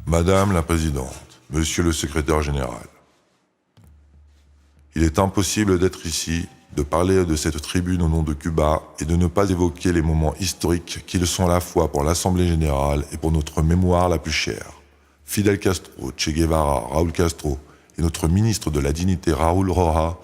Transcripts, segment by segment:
Madame la Présidente, Monsieur le Secrétaire Général, il est impossible d'être ici, de parler de cette tribune au nom de Cuba et de ne pas évoquer les moments historiques qui le sont à la fois pour l'Assemblée Générale et pour notre mémoire la plus chère. Fidel Castro, Che Guevara, Raúl Castro et notre ministre de la Dignité Raúl Rojas,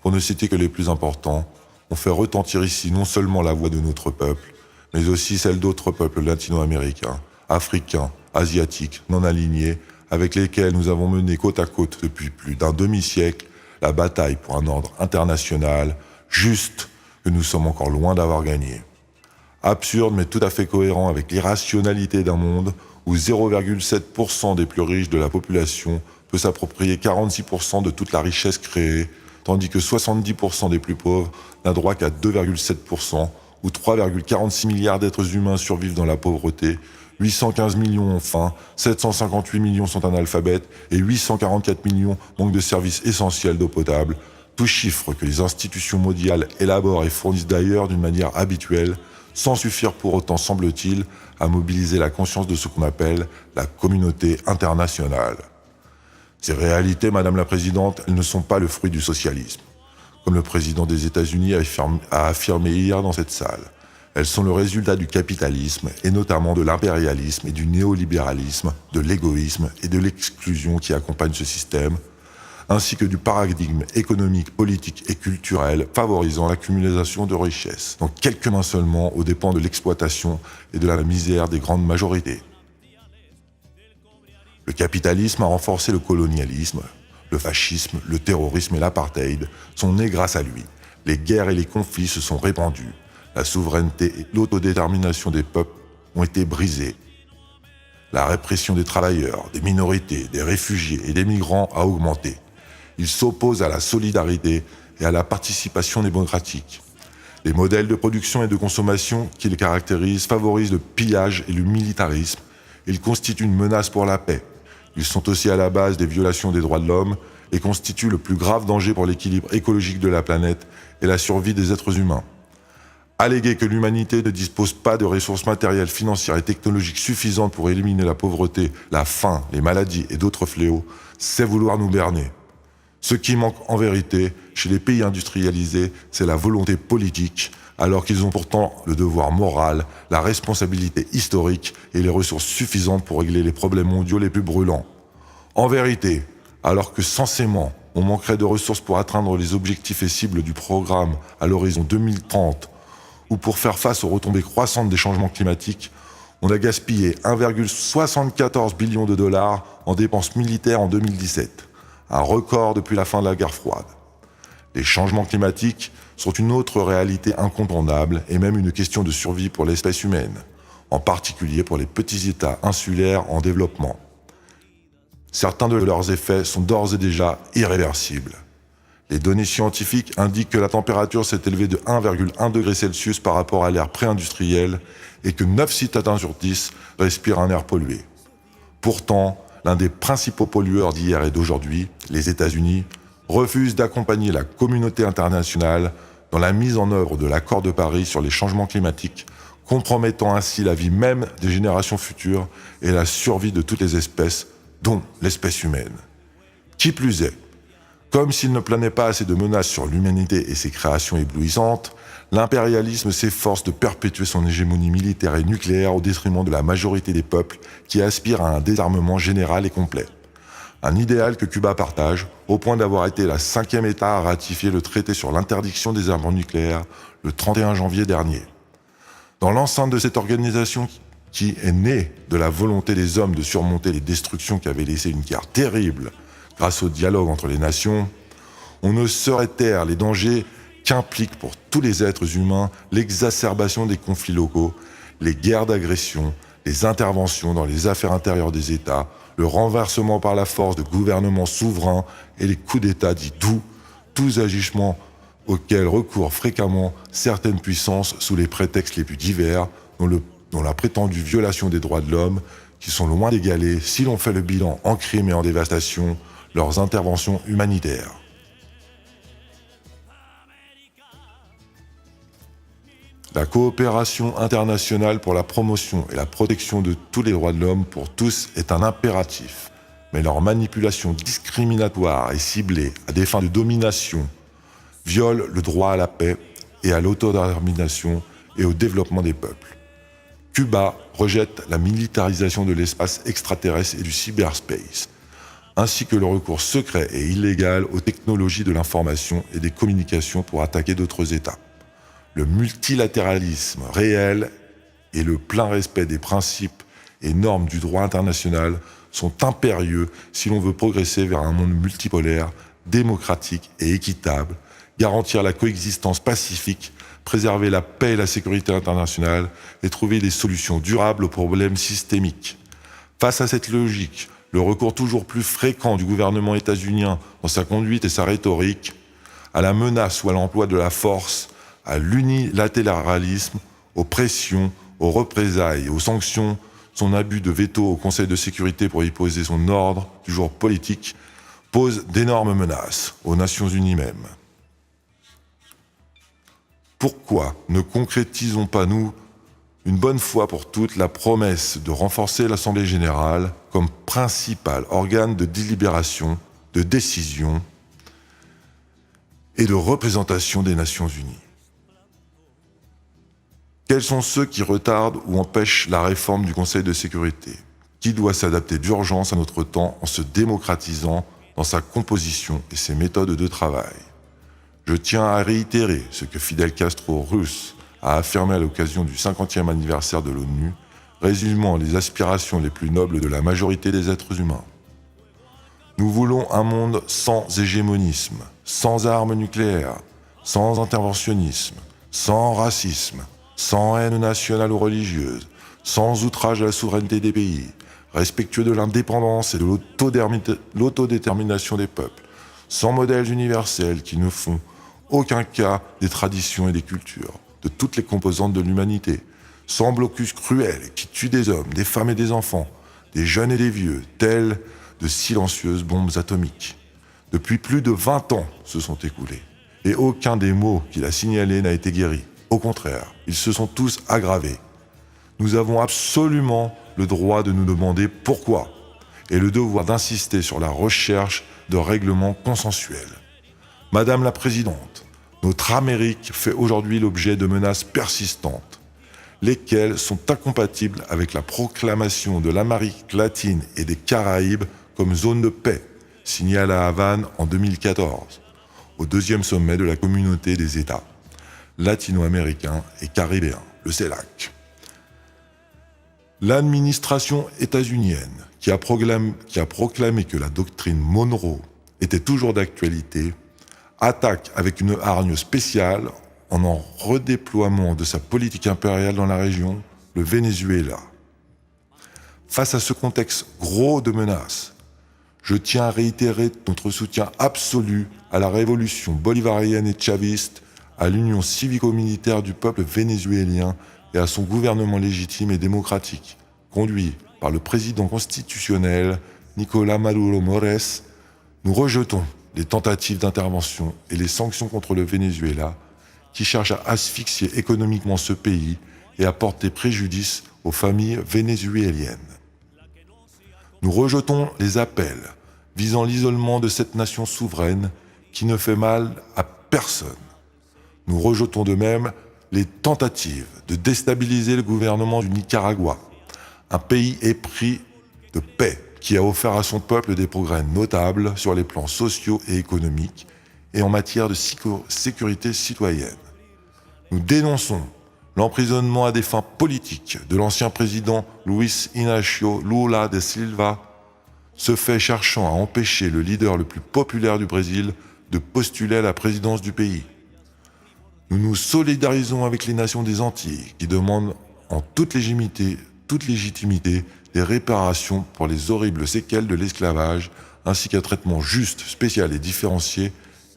pour ne citer que les plus importants, ont fait retentir ici non seulement la voix de notre peuple, mais aussi celle d'autres peuples latino-américains, africains, asiatiques, non alignés, avec lesquels nous avons mené côte à côte depuis plus d'un demi-siècle la bataille pour un ordre international juste que nous sommes encore loin d'avoir gagné. Absurde mais tout à fait cohérent avec l'irrationalité d'un monde où 0,7% des plus riches de la population peut s'approprier 46% de toute la richesse créée, tandis que 70% des plus pauvres n'a droit qu'à 2,7%, où 3,46 milliards d'êtres humains survivent dans la pauvreté, 815 millions ont faim, 758 millions sont analphabètes et 844 millions manquent de services essentiels d'eau potable, tous chiffres que les institutions mondiales élaborent et fournissent d'ailleurs d'une manière habituelle, sans suffire pour autant, semble-t-il, à mobiliser la conscience de ce qu'on appelle la communauté internationale. Ces réalités, Madame la Présidente, elles ne sont pas le fruit du socialisme, comme le président des États-Unis a affirmé hier dans cette salle. Elles sont le résultat du capitalisme, et notamment de l'impérialisme et du néolibéralisme, de l'égoïsme et de l'exclusion qui accompagnent ce système, ainsi que du paradigme économique, politique et culturel favorisant l'accumulation de richesses, dans quelques mains seulement aux dépens de l'exploitation et de la misère des grandes majorités. Le capitalisme a renforcé le colonialisme, le fascisme, le terrorisme et l'apartheid sont nés grâce à lui. Les guerres et les conflits se sont répandus. La souveraineté et l'autodétermination des peuples ont été brisées. La répression des travailleurs, des minorités, des réfugiés et des migrants a augmenté. Ils s'opposent à la solidarité et à la participation démocratique. Les modèles de production et de consommation qui les caractérisent favorisent le pillage et le militarisme. Ils constituent une menace pour la paix. Ils sont aussi à la base des violations des droits de l'homme et constituent le plus grave danger pour l'équilibre écologique de la planète et la survie des êtres humains. Alléguer que l'humanité ne dispose pas de ressources matérielles, financières et technologiques suffisantes pour éliminer la pauvreté, la faim, les maladies et d'autres fléaux, c'est vouloir nous berner. Ce qui manque en vérité chez les pays industrialisés, c'est la volonté politique, alors qu'ils ont pourtant le devoir moral, la responsabilité historique et les ressources suffisantes pour régler les problèmes mondiaux les plus brûlants. En vérité, alors que censément, on manquerait de ressources pour atteindre les objectifs et cibles du programme à l'horizon 2030, ou pour faire face aux retombées croissantes des changements climatiques, on a gaspillé 1,74 billion de dollars en dépenses militaires en 2017, un record depuis la fin de la guerre froide. Les changements climatiques sont une autre réalité incontournable et même une question de survie pour l'espèce humaine, en particulier pour les petits États insulaires en développement. Certains de leurs effets sont d'ores et déjà irréversibles. Les données scientifiques indiquent que la température s'est élevée de 1,1 degré Celsius par rapport à l'ère pré-industrielle et que 9 citadins sur 10 respirent un air pollué. Pourtant, l'un des principaux pollueurs d'hier et d'aujourd'hui, les États-Unis, refuse d'accompagner la communauté internationale dans la mise en œuvre de l'accord de Paris sur les changements climatiques, compromettant ainsi la vie même des générations futures et la survie de toutes les espèces, dont l'espèce humaine. Qui plus est, comme s'il ne planait pas assez de menaces sur l'humanité et ses créations éblouissantes, l'impérialisme s'efforce de perpétuer son hégémonie militaire et nucléaire au détriment de la majorité des peuples qui aspirent à un désarmement général et complet. Un idéal que Cuba partage, au point d'avoir été la 5e État à ratifier le traité sur l'interdiction des armes nucléaires le 31 janvier dernier. Dans l'enceinte de cette organisation qui est née de la volonté des hommes de surmonter les destructions qui avaient laissé une guerre terrible grâce au dialogue entre les nations, on ne saurait taire les dangers qu'implique pour tous les êtres humains l'exacerbation des conflits locaux, les guerres d'agression, les interventions dans les affaires intérieures des États, le renversement par la force de gouvernements souverains et les coups d'État dits doux, tous agissements auxquels recourent fréquemment certaines puissances sous les prétextes les plus divers, dont la prétendue violation des droits de l'homme, qui sont loin d'égaler, si l'on fait le bilan en crimes et en dévastation, leurs interventions humanitaires. La coopération internationale pour la promotion et la protection de tous les droits de l'homme pour tous est un impératif, mais leur manipulation discriminatoire et ciblée à des fins de domination viole le droit à la paix et à l'autodétermination et au développement des peuples. Cuba rejette la militarisation de l'espace extraterrestre et du cyberspace, ainsi que le recours secret et illégal aux technologies de l'information et des communications pour attaquer d'autres États. Le multilatéralisme réel et le plein respect des principes et normes du droit international sont impérieux si l'on veut progresser vers un monde multipolaire, démocratique et équitable, garantir la coexistence pacifique, préserver la paix et la sécurité internationale et trouver des solutions durables aux problèmes systémiques. Face à cette logique, le recours toujours plus fréquent du gouvernement états-unien dans sa conduite et sa rhétorique, à la menace ou à l'emploi de la force, à l'unilatéralisme, aux pressions, aux représailles, aux sanctions, son abus de veto au Conseil de sécurité pour y poser son ordre, toujours politique, pose d'énormes menaces aux Nations Unies même. Pourquoi ne concrétisons pas, nous, une bonne fois pour toutes, la promesse de renforcer l'Assemblée générale comme principal organe de délibération, de décision et de représentation des Nations Unies? Quels sont ceux qui retardent ou empêchent la réforme du Conseil de sécurité, qui doit s'adapter d'urgence à notre temps en se démocratisant dans sa composition et ses méthodes de travail? Je tiens à réitérer ce que Fidel Castro russe a affirmé à l'occasion du 50e anniversaire de l'ONU, résumant les aspirations les plus nobles de la majorité des êtres humains. Nous voulons un monde sans hégémonisme, sans armes nucléaires, sans interventionnisme, sans racisme, sans haine nationale ou religieuse, sans outrage à la souveraineté des pays, respectueux de l'indépendance et de l'autodétermination des peuples, sans modèles universels qui ne font aucun cas des traditions et des cultures, de toutes les composantes de l'humanité, sans blocus cruels qui tuent des hommes, des femmes et des enfants, des jeunes et des vieux, tels de silencieuses bombes atomiques. Depuis plus de 20 ans se sont écoulés, et aucun des maux qu'il a signalés n'a été guéri. Au contraire, ils se sont tous aggravés. Nous avons absolument le droit de nous demander pourquoi, et le devoir d'insister sur la recherche de règlements consensuels. Madame la Présidente, notre Amérique fait aujourd'hui l'objet de menaces persistantes, lesquelles sont incompatibles avec la proclamation de l'Amérique latine et des Caraïbes comme zone de paix, signée à La Havane en 2014, au 2e sommet de la Communauté des États latino-américains et caribéens, le CELAC. L'administration états-unienne, qui a proclamé que la doctrine Monroe était toujours d'actualité, attaque avec une hargne spéciale en redéploiement de sa politique impériale dans la région, le Venezuela. Face à ce contexte gros de menaces, je tiens à réitérer notre soutien absolu à la révolution bolivarienne et chaviste, à l'union civico-militaire du peuple vénézuélien et à son gouvernement légitime et démocratique, conduit par le président constitutionnel Nicolás Maduro Mores. Nous rejetons les tentatives d'intervention et les sanctions contre le Venezuela qui cherchent à asphyxier économiquement ce pays et à porter préjudice aux familles vénézuéliennes. Nous rejetons les appels visant l'isolement de cette nation souveraine qui ne fait mal à personne. Nous rejetons de même les tentatives de déstabiliser le gouvernement du Nicaragua, un pays épris de paix qui a offert à son peuple des progrès notables sur les plans sociaux et économiques et en matière de sécurité citoyenne. Nous dénonçons l'emprisonnement à des fins politiques de l'ancien président Luiz Inácio Lula da Silva, ce fait cherchant à empêcher le leader le plus populaire du Brésil de postuler à la présidence du pays. Nous nous solidarisons avec les nations des Antilles qui demandent en toute légitimité des réparations pour les horribles séquelles de l'esclavage, ainsi qu'un traitement juste, spécial et différencié,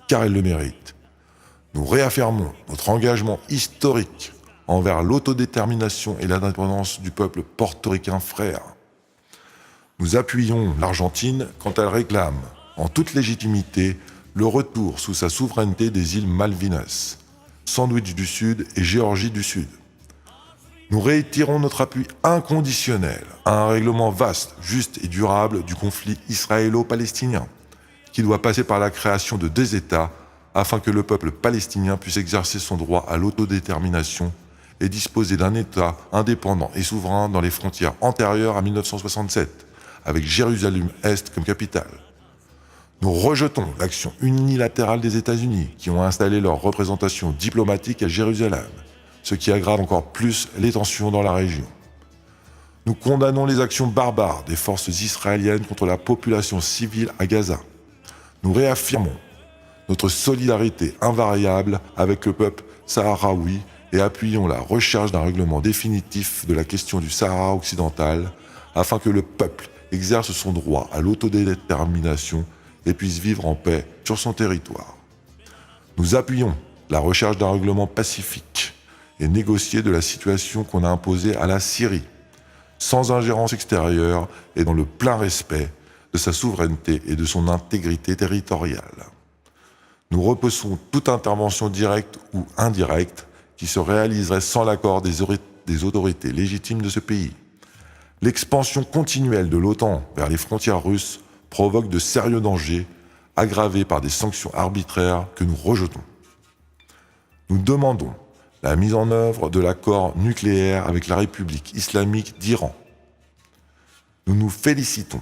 car elles le méritent. Nous réaffirmons notre engagement historique envers l'autodétermination et l'indépendance du peuple portoricain frère. Nous appuyons l'Argentine quand elle réclame, en toute légitimité, le retour sous sa souveraineté des îles Malvinas. Sandwich du Sud et Géorgie du Sud. Nous réitérons notre appui inconditionnel à un règlement vaste, juste et durable du conflit israélo-palestinien, qui doit passer par la création de 2 États afin que le peuple palestinien puisse exercer son droit à l'autodétermination et disposer d'un État indépendant et souverain dans les frontières antérieures à 1967, avec Jérusalem-Est comme capitale. Nous rejetons l'action unilatérale des États-Unis qui ont installé leur représentation diplomatique à Jérusalem, ce qui aggrave encore plus les tensions dans la région. Nous condamnons les actions barbares des forces israéliennes contre la population civile à Gaza. Nous réaffirmons notre solidarité invariable avec le peuple sahraoui et appuyons la recherche d'un règlement définitif de la question du Sahara occidental afin que le peuple exerce son droit à l'autodétermination et puisse vivre en paix sur son territoire. Nous appuyons la recherche d'un règlement pacifique et négocié de la situation qu'on a imposée à la Syrie, sans ingérence extérieure et dans le plein respect de sa souveraineté et de son intégrité territoriale. Nous repoussons toute intervention directe ou indirecte qui se réaliserait sans l'accord des autorités légitimes de ce pays. L'expansion continuelle de l'OTAN vers les frontières russes provoque de sérieux dangers aggravés par des sanctions arbitraires que nous rejetons. Nous demandons la mise en œuvre de l'accord nucléaire avec la République islamique d'Iran. Nous nous félicitons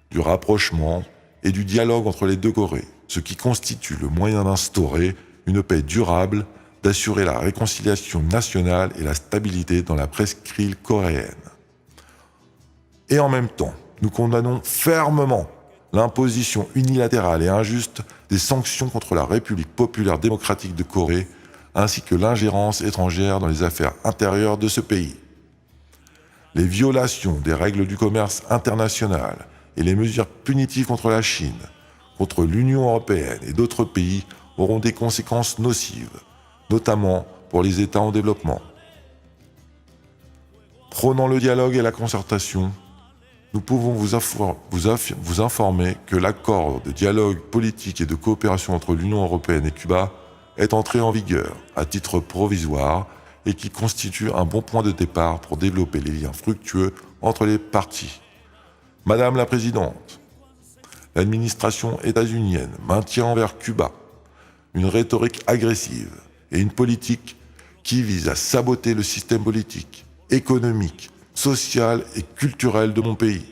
du rapprochement et du dialogue entre les 2 Corées, ce qui constitue le moyen d'instaurer une paix durable, d'assurer la réconciliation nationale et la stabilité dans la presqu'île coréenne. Et en même temps, nous condamnons fermement l'imposition unilatérale et injuste des sanctions contre la République populaire démocratique de Corée, ainsi que l'ingérence étrangère dans les affaires intérieures de ce pays. Les violations des règles du commerce international et les mesures punitives contre la Chine, contre l'Union européenne et d'autres pays auront des conséquences nocives, notamment pour les États en développement. Prônant le dialogue et la concertation, nous pouvons vous informer que l'accord de dialogue politique et de coopération entre l'Union européenne et Cuba est entré en vigueur à titre provisoire et qui constitue un bon point de départ pour développer les liens fructueux entre les parties. Madame la Présidente, l'administration états-unienne maintient envers Cuba une rhétorique agressive et une politique qui vise à saboter le système politique, économique, social et culturel de mon pays.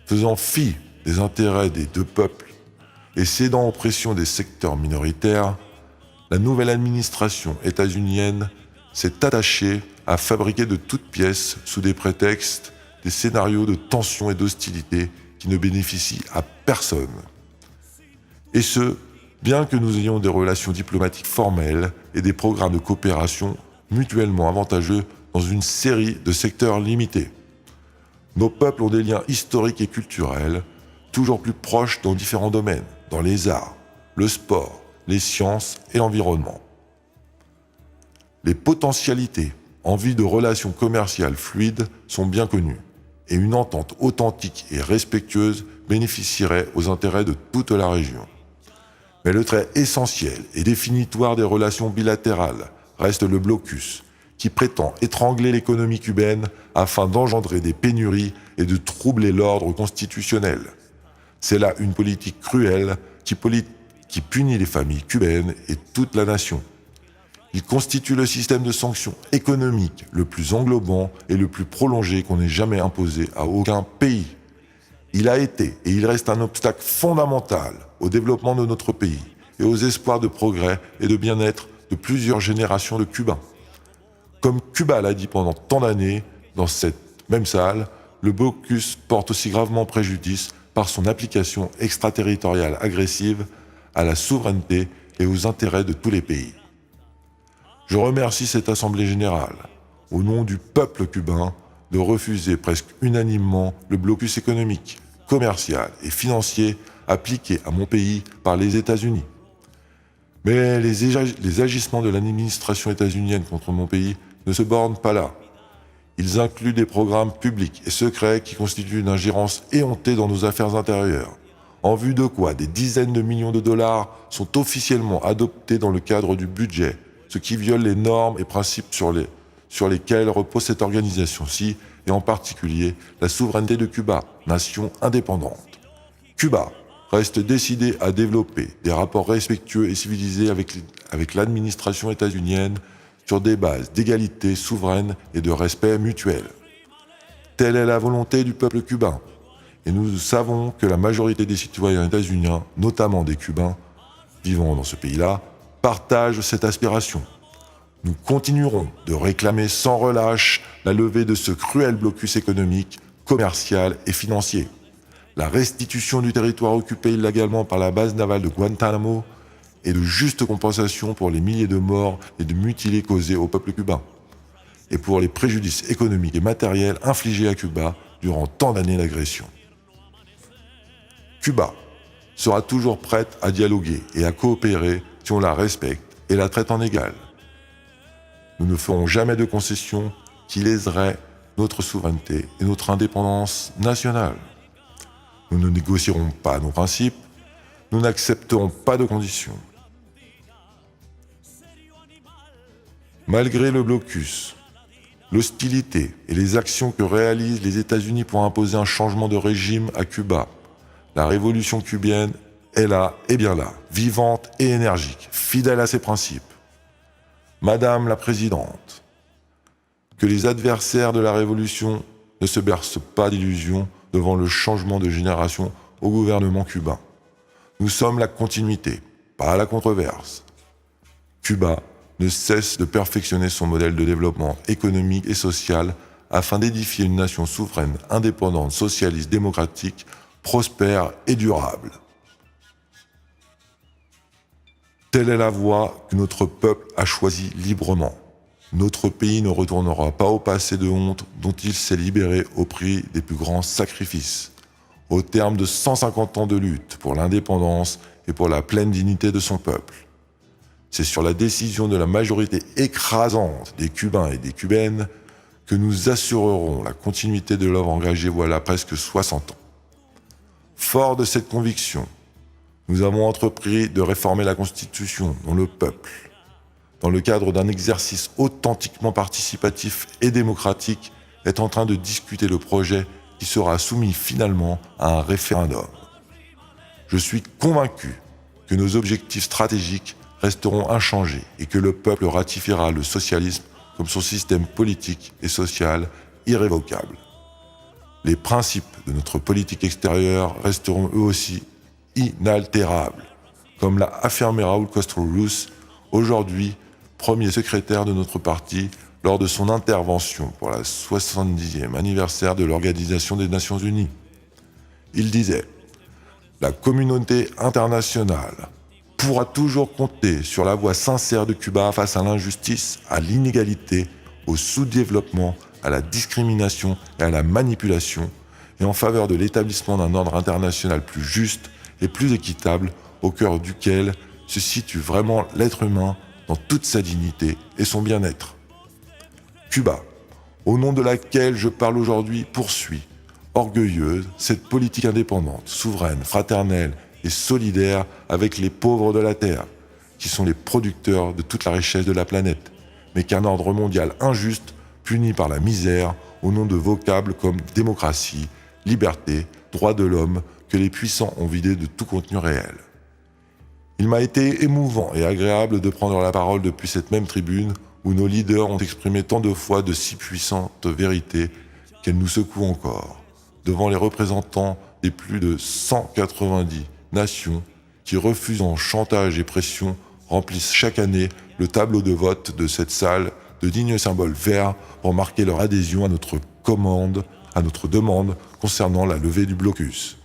Faisant fi des intérêts des 2 peuples et cédant aux pressions des secteurs minoritaires, la nouvelle administration états-unienne s'est attachée à fabriquer de toutes pièces, sous des prétextes, des scénarios de tension et d'hostilité qui ne bénéficient à personne. Et ce, bien que nous ayons des relations diplomatiques formelles et des programmes de coopération mutuellement avantageux dans une série de secteurs limités. Nos peuples ont des liens historiques et culturels, toujours plus proches dans différents domaines, dans les arts, le sport, les sciences et l'environnement. Les potentialités en vue de relations commerciales fluides sont bien connues, et une entente authentique et respectueuse bénéficierait aux intérêts de toute la région. Mais le trait essentiel et définitoire des relations bilatérales reste le blocus, qui prétend étrangler l'économie cubaine afin d'engendrer des pénuries et de troubler l'ordre constitutionnel. C'est là une politique cruelle qui punit les familles cubaines et toute la nation. Il constitue le système de sanctions économiques le plus englobant et le plus prolongé qu'on ait jamais imposé à aucun pays. Il a été et il reste un obstacle fondamental au développement de notre pays et aux espoirs de progrès et de bien-être de plusieurs générations de Cubains. Comme Cuba l'a dit pendant tant d'années, dans cette même salle, le blocus porte aussi gravement préjudice par son application extraterritoriale agressive à la souveraineté et aux intérêts de tous les pays. Je remercie cette Assemblée générale, au nom du peuple cubain, de refuser presque unanimement le blocus économique, commercial et financier appliqué à mon pays par les États-Unis. Mais les agissements de l'administration états-unienne contre mon pays ne se bornent pas là. Ils incluent des programmes publics et secrets qui constituent une ingérence éhontée dans nos affaires intérieures, en vue de quoi des dizaines de millions de dollars sont officiellement adoptés dans le cadre du budget, ce qui viole les normes et principes sur lesquels repose cette organisation-ci, et en particulier la souveraineté de Cuba, nation indépendante. Cuba reste décidé à développer des rapports respectueux et civilisés avec l'administration états-unienne sur des bases d'égalité souveraine et de respect mutuel. Telle est la volonté du peuple cubain, et nous savons que la majorité des citoyens états-uniens, notamment des Cubains vivant dans ce pays-là, partagent cette aspiration. Nous continuerons de réclamer sans relâche la levée de ce cruel blocus économique, commercial et financier, la restitution du territoire occupé illégalement par la base navale de Guantanamo et de juste compensation pour les milliers de morts et de mutilés causés au peuple cubain, et pour les préjudices économiques et matériels infligés à Cuba durant tant d'années d'agression. Cuba sera toujours prête à dialoguer et à coopérer si on la respecte et la traite en égal. Nous ne ferons jamais de concessions qui léseraient notre souveraineté et notre indépendance nationale. Nous ne négocierons pas nos principes, nous n'accepterons pas de conditions. Malgré le blocus, l'hostilité et les actions que réalisent les États-Unis pour imposer un changement de régime à Cuba, la révolution cubaine est là et bien là, vivante et énergique, fidèle à ses principes. Madame la Présidente, que les adversaires de la Révolution ne se bercent pas d'illusions devant le changement de génération au gouvernement cubain. Nous sommes la continuité, pas la controverse. Cuba ne cesse de perfectionner son modèle de développement économique et social afin d'édifier une nation souveraine, indépendante, socialiste, démocratique, prospère et durable. Telle est la voie que notre peuple a choisie librement. Notre pays ne retournera pas au passé de honte dont il s'est libéré au prix des plus grands sacrifices, au terme de 150 ans de lutte pour l'indépendance et pour la pleine dignité de son peuple. C'est sur la décision de la majorité écrasante des Cubains et des Cubaines que nous assurerons la continuité de l'œuvre engagée voilà presque 60 ans. Fort de cette conviction, nous avons entrepris de réformer la Constitution dont le peuple, dans le cadre d'un exercice authentiquement participatif et démocratique, est en train de discuter le projet qui sera soumis finalement à un référendum. Je suis convaincu que nos objectifs stratégiques resteront inchangés et que le peuple ratifiera le socialisme comme son système politique et social irrévocable. Les principes de notre politique extérieure resteront eux aussi inaltérables, comme l'a affirmé Raúl Castro Ruz, aujourd'hui premier secrétaire de notre parti, lors de son intervention pour la 70e anniversaire de l'Organisation des Nations Unies. Il disait « La communauté internationale pourra toujours compter sur la voix sincère de Cuba face à l'injustice, à l'inégalité, au sous-développement, à la discrimination et à la manipulation, et en faveur de l'établissement d'un ordre international plus juste et plus équitable, au cœur duquel se situe vraiment l'être humain dans toute sa dignité et son bien-être. Cuba, au nom de laquelle je parle aujourd'hui, poursuit, orgueilleuse, cette politique indépendante, souveraine, fraternelle et solidaire avec les pauvres de la Terre, qui sont les producteurs de toute la richesse de la planète, mais qu'un ordre mondial injuste punit par la misère au nom de vocables comme démocratie, liberté, droits de l'homme, que les puissants ont vidé de tout contenu réel. Il m'a été émouvant et agréable de prendre la parole depuis cette même tribune où nos leaders ont exprimé tant de fois de si puissantes vérités qu'elles nous secouent encore, devant les représentants des plus de 190 nations qui, refusant chantage et pression, remplissent chaque année le tableau de vote de cette salle de dignes symboles verts pour marquer leur adhésion à notre demande concernant la levée du blocus.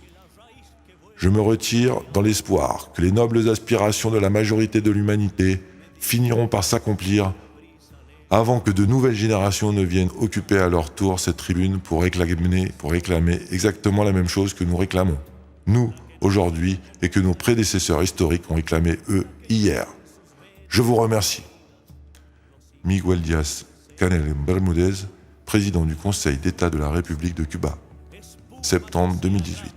Je me retire dans l'espoir que les nobles aspirations de la majorité de l'humanité finiront par s'accomplir avant que de nouvelles générations ne viennent occuper à leur tour cette tribune pour réclamer exactement la même chose que nous réclamons, nous, aujourd'hui, et que nos prédécesseurs historiques ont réclamé, eux, hier. Je vous remercie. Miguel Díaz-Canel Bermúdez, président du Conseil d'État de la République de Cuba, septembre 2018.